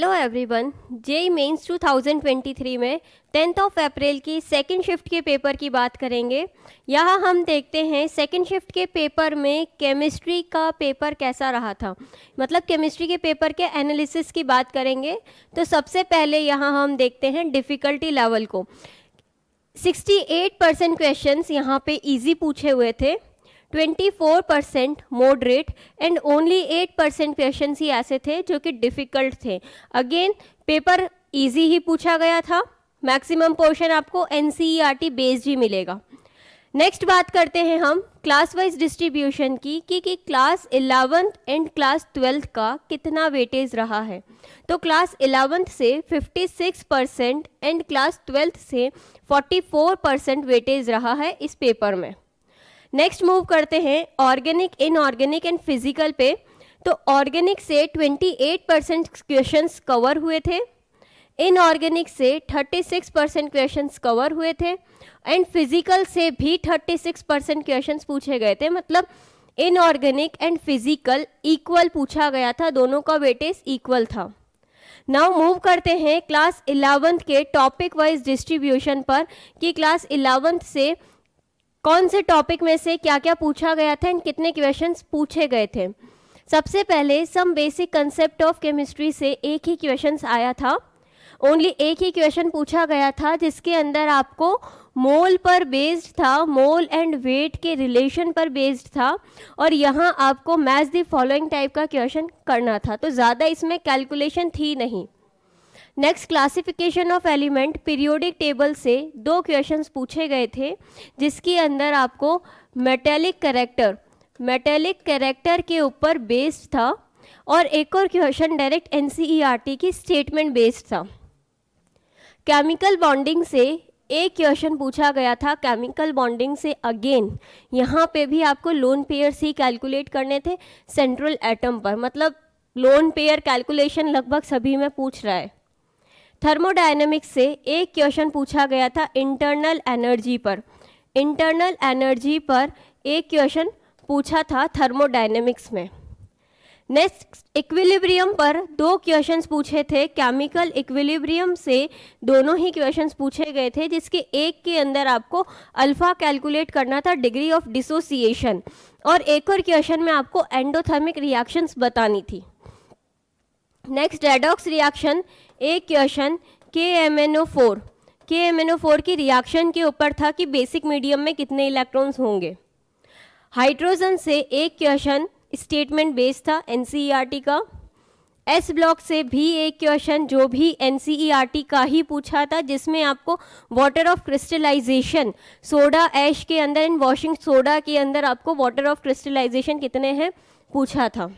Hello everyone, JEE mains 2023 में 10th of April की second shift के पेपर की बात करेंगे। यहाँ हम देखते हैं सेकंड शिफ्ट के पेपर में केमिस्ट्री का पेपर कैसा रहा था, मतलब केमिस्ट्री के पेपर के एनालिसिस की बात करेंगे। तो सबसे पहले यहाँ हम देखते हैं डिफ़िकल्टी लेवल को। 68% क्वेश्चंस यहाँ पे इजी पूछे हुए थे, 24% मॉडरेट एंड ओनली 8% क्वेश्चन ही ऐसे थे जो कि डिफ़िकल्ट थे। अगेन पेपर इजी ही पूछा गया था, मैक्सिमम पोर्शन आपको एनसीईआरटी बेस्ड ही मिलेगा। नेक्स्ट बात करते हैं हम क्लास वाइज डिस्ट्रीब्यूशन की कि class 11th and class 12th का कितना वेटेज रहा है। तो क्लास 11th से 56% एंड क्लास 12th से 44% वेटेज रहा है इस पेपर में। नेक्स्ट मूव करते हैं ऑर्गेनिक, इनऑर्गेनिक एंड फिजिकल पे। तो ऑर्गेनिक से 28% क्वेश्चंस कवर हुए थे, इनऑर्गेनिक से 36% क्वेश्चंस कवर हुए थे एंड फिजिकल से भी 36% क्वेश्चंस पूछे गए थे। मतलब इनऑर्गेनिक एंड फिजिकल इक्वल पूछा गया था, दोनों का वेटेज इक्वल था। नाउ मूव करते हैं क्लास 11th के टॉपिक वाइज डिस्ट्रीब्यूशन पर कि क्लास 11th से कौन से टॉपिक में से क्या क्या पूछा गया था एंड कितने क्वेश्चंस पूछे गए थे। सबसे पहले some basic concept of chemistry से एक ही क्वेश्चंस आया था, ओनली एक ही क्वेश्चन पूछा गया था जिसके अंदर आपको मोल पर बेस्ड था, मोल एंड वेट के रिलेशन पर बेस्ड था और यहाँ आपको मैच द फॉलोइंग टाइप का क्वेश्चन करना था। तो ज़्यादा इसमें कैलकुलेशन थी नहीं। Next classification of element, periodic table से 2 क्वेश्चंस पूछे गए थे जिसके अंदर आपको मेटेलिक कैरेक्टर के ऊपर बेस्ड था और एक और क्वेश्चन डायरेक्ट एनसीईआरटी की स्टेटमेंट बेस्ड था। केमिकल बॉन्डिंग से एक क्वेश्चन पूछा गया था। केमिकल बॉन्डिंग से अगेन यहाँ पे भी आपको लोन पेयर्स ही कैलकुलेट करने थे सेंट्रल एटम पर, मतलब लोन पेयर कैलकुलेशन लगभग सभी में पूछ रहा है। थर्मोडायनेमिक्स से एक क्वेश्चन पूछा गया था इंटरनल एनर्जी पर, इंटरनल एनर्जी पर एक क्वेश्चन पूछा था थर्मोडायनेमिक्स में। नेक्स्ट इक्विलिब्रियम पर 2 क्वेश्चंस पूछे थे, केमिकल इक्विलिब्रियम से दोनों ही क्वेश्चंस पूछे गए थे जिसके एक के अंदर आपको अल्फा कैलकुलेट करना था, डिग्री ऑफ डिसोसिएशन, और एक और क्वेश्चन में आपको एंडोथर्मिक रिएक्शंस बतानी थी। नेक्स्ट रेडॉक्स रिएक्शन, एक क्वेश्चन KMnO4 की रिएक्शन के ऊपर था कि बेसिक मीडियम में कितने इलेक्ट्रॉन्स होंगे। हाइड्रोजन से एक क्वेश्चन स्टेटमेंट बेस्ड था एनसीईआरटी का। एस ब्लॉक से भी एक क्वेश्चन जो भी एनसीईआरटी का ही पूछा था जिसमें आपको water of crystallization, soda ash के अंदर एंड वॉशिंग सोडा के अंदर आपको वाटर ऑफ क्रिस्टलाइजेशन कितने हैं पूछा था।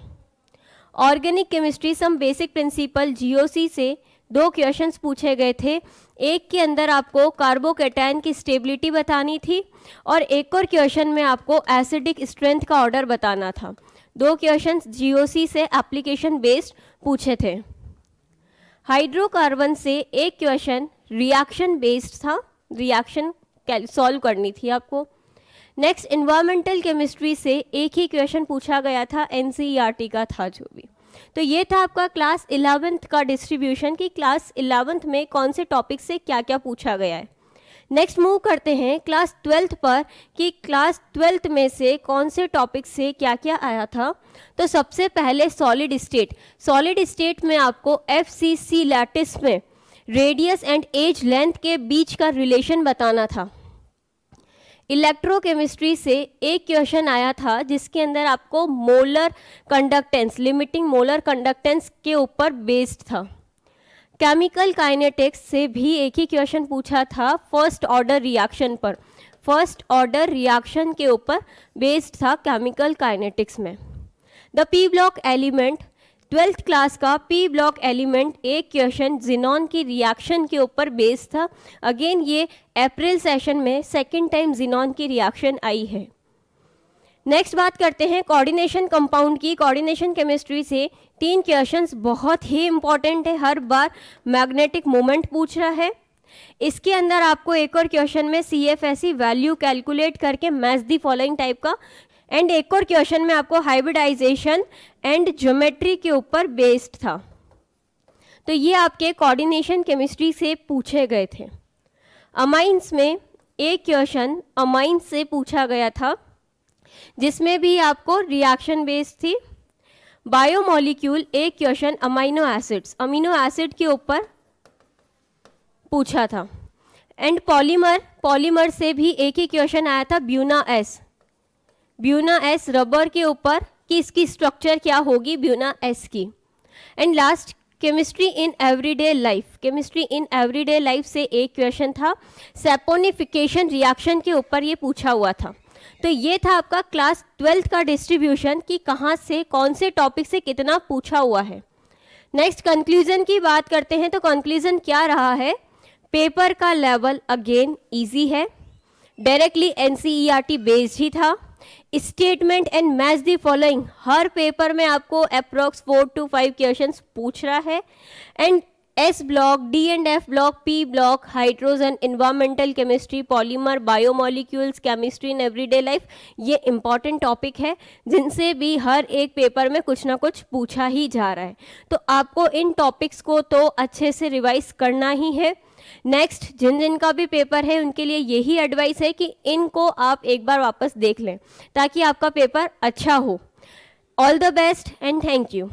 Organic chemistry some basic principle GOC से 2 क्वेश्चंस पूछे गए थे, एक के अंदर आपको कार्बोकैटायन की स्टेबिलिटी बतानी थी और एक और क्वेश्चन में आपको एसिडिक स्ट्रेंथ का ऑर्डर बताना था। 2 क्वेश्चंस जीओसी से एप्लीकेशन बेस्ड पूछे थे। हाइड्रोकार्बन से एक क्वेश्चन रिएक्शन बेस्ड था, रिएक्शन सॉल्व करनी थी आपको। नेक्स्ट इन्वायरमेंटल केमिस्ट्री से एक ही क्वेश्चन पूछा गया था, एनसीईआरटी का था जो भी। तो ये था आपका क्लास 11th का डिस्ट्रीब्यूशन कि क्लास 11th में कौन से टॉपिक से क्या क्या पूछा गया है। नेक्स्ट मूव करते हैं क्लास 12th पर कि क्लास 12th में से कौन से टॉपिक से क्या क्या आया था। तो सबसे पहले सॉलिड स्टेट में आपको FCC लैटिस में रेडियस एंड एज लेंथ के बीच का रिलेशन बताना था। इलेक्ट्रोकेमिस्ट्री से एक क्वेश्चन आया था जिसके अंदर आपको molar conductance, limiting molar conductance के ऊपर बेस्ड था। केमिकल काइनेटिक्स से भी एक ही क्वेश्चन पूछा था फर्स्ट ऑर्डर रिएक्शन पर, फर्स्ट ऑर्डर रिएक्शन के ऊपर बेस्ड था केमिकल काइनेटिक्स में। The P block element, 12th class का पी ब्लॉक एलिमेंट एक क्वेश्चन जिनॉन की रिएक्शन के ऊपर बेस्ड था। अगेन ये अप्रैल सेशन में सेकंड टाइम जिनॉन की रिएक्शन आई है। नेक्स्ट बात करते हैं कोऑर्डिनेशन कंपाउंड की। कोऑर्डिनेशन केमिस्ट्री से 3 क्वेश्चंस बहुत ही इंपॉर्टेंट है, हर बार मैग्नेटिक मोमेंट पूछ रहा है। इसके अंदर आपको एक और क्वेश्चन में CFSE वैल्यू कैलकुलेट करके मैच द फॉलोइंग टाइप का एंड एक और क्वेश्चन में आपको हाइब्रिडाइजेशन एंड ज्योमेट्री के ऊपर बेस्ड था। तो ये आपके कोऑर्डिनेशन केमिस्ट्री से पूछे गए थे। अमाइंस में एक क्वेश्चन अमाइंस से पूछा गया था जिसमें भी आपको रिएक्शन बेस्ड थी। बायोमोलिक्यूल एक क्वेश्चन अमीनो एसिड के ऊपर पूछा था। एंड पॉलीमर से भी एक ही क्वेश्चन आया था, ब्यूना एस रबर के ऊपर कि इसकी स्ट्रक्चर क्या होगी ब्यूना एस की। And last chemistry in everyday life से एक क्वेश्चन था, सैपोनिफिकेशन रिएक्शन के ऊपर ये पूछा हुआ था। तो ये था आपका क्लास 12th का डिस्ट्रीब्यूशन कि कहाँ से कौन से टॉपिक से कितना पूछा हुआ है। नेक्स्ट कंक्लूजन की बात करते हैं। तो कंक्लूजन क्या रहा है, पेपर का लेवल अगेन इजी है, डायरेक्टली एनसीईआरटी बेस्ड ही था। Statement and match the following her paper में आपको अप्रोक्स 4 to 5 क्वेश्चंस पूछ रहा है। And S block, D and F block, P block, hydrogen, environmental chemistry, polymer, biomolecules, chemistry in everyday life, ये important topic है जिनसे भी हर एक पेपर में कुछ ना कुछ पूछा ही जा रहा है। तो आपको इन टॉपिक्स को तो अच्छे से रिवाइज करना ही है। नेक्स्ट जिन का भी पेपर है उनके लिए यही एडवाइस है कि इनको आप एक बार वापस देख लें ताकि आपका पेपर अच्छा हो। All the best and thank you.